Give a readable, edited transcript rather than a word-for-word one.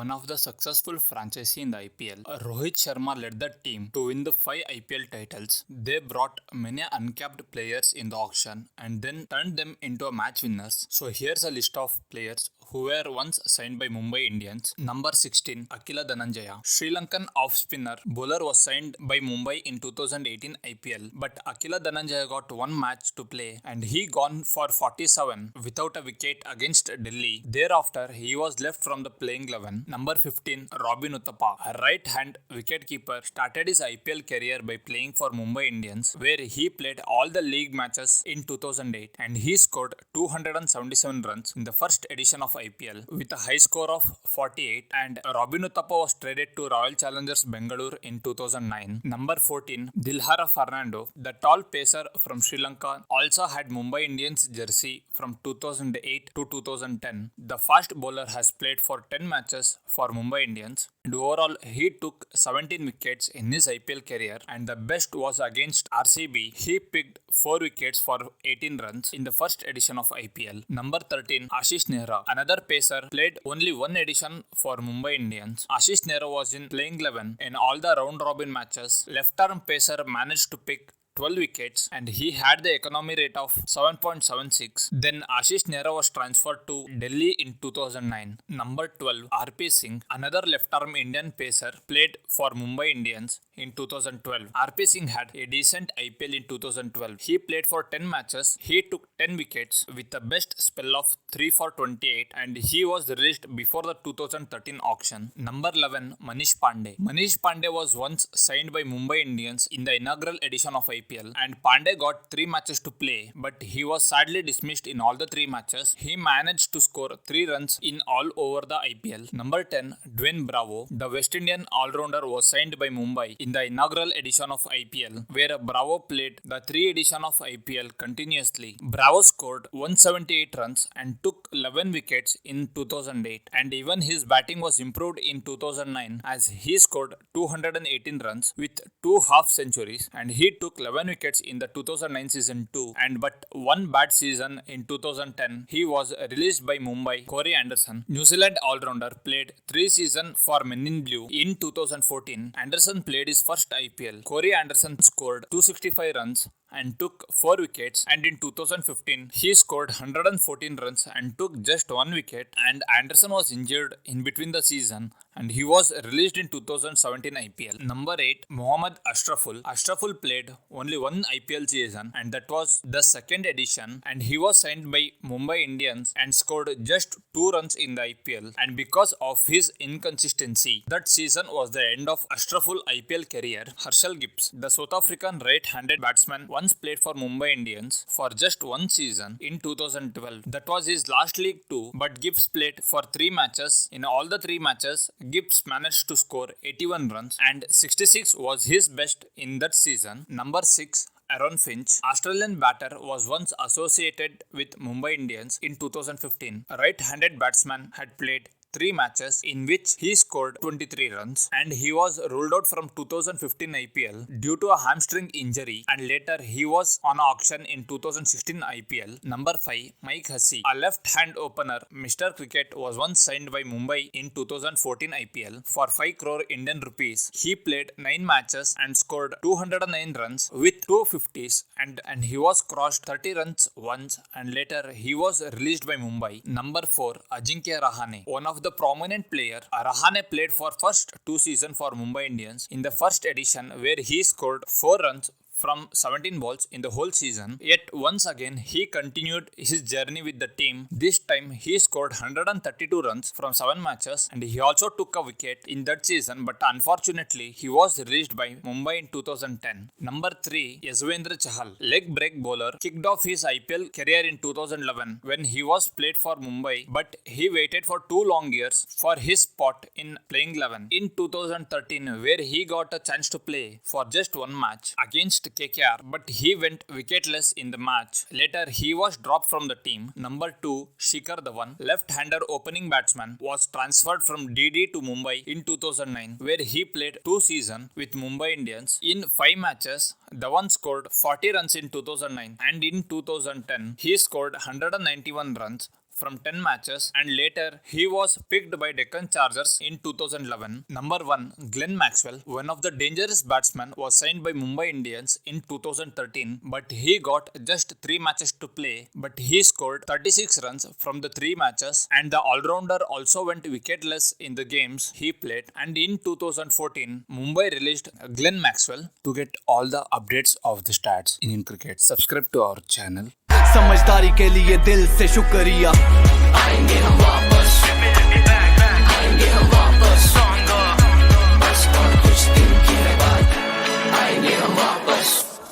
one of the successful franchises in the IPL. Rohit Sharma led the team to win the 5 IPL titles. They brought many uncapped players in the auction and then turned them into match winners. So here's a list of players who were once signed by Mumbai Indians. Number 16, Akila Dhananjaya. Sri Lankan off-spinner bowler was signed by Mumbai in 2018 IPL, but Akila Dhananjaya got one match to play and he gone for 47 without a wicket against Delhi. Thereafter, he was left from the playing 11. Number 15, Robin Uthappa, a right-hand wicketkeeper, started his IPL career by playing for Mumbai Indians, where he played all the league matches in 2008 and he scored 277 runs in the first edition of IPL with a high score of 48, and Robin Uthappa was traded to Royal Challengers Bengaluru in 2009. Number 14, Dilhara Fernando, the tall pacer from Sri Lanka, also had Mumbai Indians jersey from 2008 to 2010. The fast bowler has played for 10 matches for Mumbai Indians and overall he took 17 wickets in his IPL career, and the best was against RCB. He picked 4 wickets for 18 runs in the first edition of IPL. Number 13, Ashish Nehra, another pacer, played only one edition for Mumbai Indians. Ashish Nehra was in playing 11 in all the round robin matches. Left-arm pacer managed to pick 12 wickets and he had the economy rate of 7.76. Then Ashish Nehra was transferred to Delhi in 2009. Number 12, RP Singh, another left-arm Indian pacer, played for Mumbai Indians in 2012. RP Singh had a decent IPL in 2012. He played for 10 matches. He took 10 wickets with the best spell of 3 for 28 and he was released before the 2013 auction. Number 11, Manish Pandey. Manish Pandey was once signed by Mumbai Indians in the inaugural edition of IPL. And Pandey got 3 matches to play, but he was sadly dismissed in all the 3 matches. He managed to score 3 runs in all over the IPL. Number 10, Dwayne Bravo. The West Indian all-rounder was signed by Mumbai in the inaugural edition of IPL, where Bravo played the 3 edition of IPL continuously. Bravo scored 178 runs and took 11 wickets in 2008, and even his batting was improved in 2009 as he scored 218 runs with 2 half centuries, and he took 11 wickets in the 2009 season too, but one bad season in 2010. He was released by Mumbai. Corey Anderson, New Zealand all-rounder, played 3 seasons for Men in Blue. In 2014, Anderson played his first IPL. Corey Anderson scored 265 runs and took 4 wickets, and in 2015 he scored 114 runs and took just 1 wicket, and Anderson was injured in between the season and he was released in 2017 IPL. Number 8, Mohammad Ashraful. Ashraful played only one IPL season and that was the second edition, and he was signed by Mumbai Indians and scored just 2 runs in the IPL, and because of his inconsistency, that season was the end of Ashraful IPL career. Herschel Gibbs, the South African right-handed batsman, once played for Mumbai Indians for just 1 season in 2012. That was his last league too, but Gibbs played for 3 matches. In all the 3 matches, Gibbs managed to score 81 runs and 66 was his best in that season. Number 6, Aaron Finch, Australian batter, was once associated with Mumbai Indians in 2015. A right-handed batsman had played 3 matches in which he scored 23 runs, and he was ruled out from 2015 IPL due to a hamstring injury, and later he was on auction in 2016 IPL. Number 5, Mike Hussey, a left-hand opener, Mr. Cricket, was once signed by Mumbai in 2014 IPL for 5 crore Indian rupees. He played 9 matches and scored 209 runs with 2 50s, and he was crossed 30 runs once, and later he was released by Mumbai. Number 4, Ajinkya Rahane, one of the prominent player. Rahane played for first 2 seasons for Mumbai Indians in the first edition, where he scored 4 runs from 17 balls in the whole season. Yet once again he continued his journey with the team. This time he scored 132 runs from 7 matches and he also took a wicket in that season, but unfortunately he was released by Mumbai in 2010. Number 3, Yuzvendra Chahal, leg break bowler, kicked off his IPL career in 2011 when he was played for Mumbai, but he waited for 2 long years for his spot in playing 11 in 2013, where he got a chance to play for just 1 match against KKR, but he went wicketless in the match. Later, he was dropped from the team. Number 2, Shikhar Dhawan, left-hander opening batsman, was transferred from DD to Mumbai in 2009, where he played 2 seasons with Mumbai Indians. In 5 matches, Dhawan scored 40 runs in 2009, and in 2010, he scored 191 runs from 10 matches, and later he was picked by Deccan Chargers in 2011. Number 1, Glenn Maxwell, one of the dangerous batsmen, was signed by Mumbai Indians in 2013, but he got just 3 matches to play, but he scored 36 runs from the 3 matches, and the all-rounder also went wicketless in the games he played. And in 2014, Mumbai released Glenn Maxwell. To get all the updates of the stats in Indian cricket, subscribe to our channel. समझदारी के लिए दिल से शुक्रिया।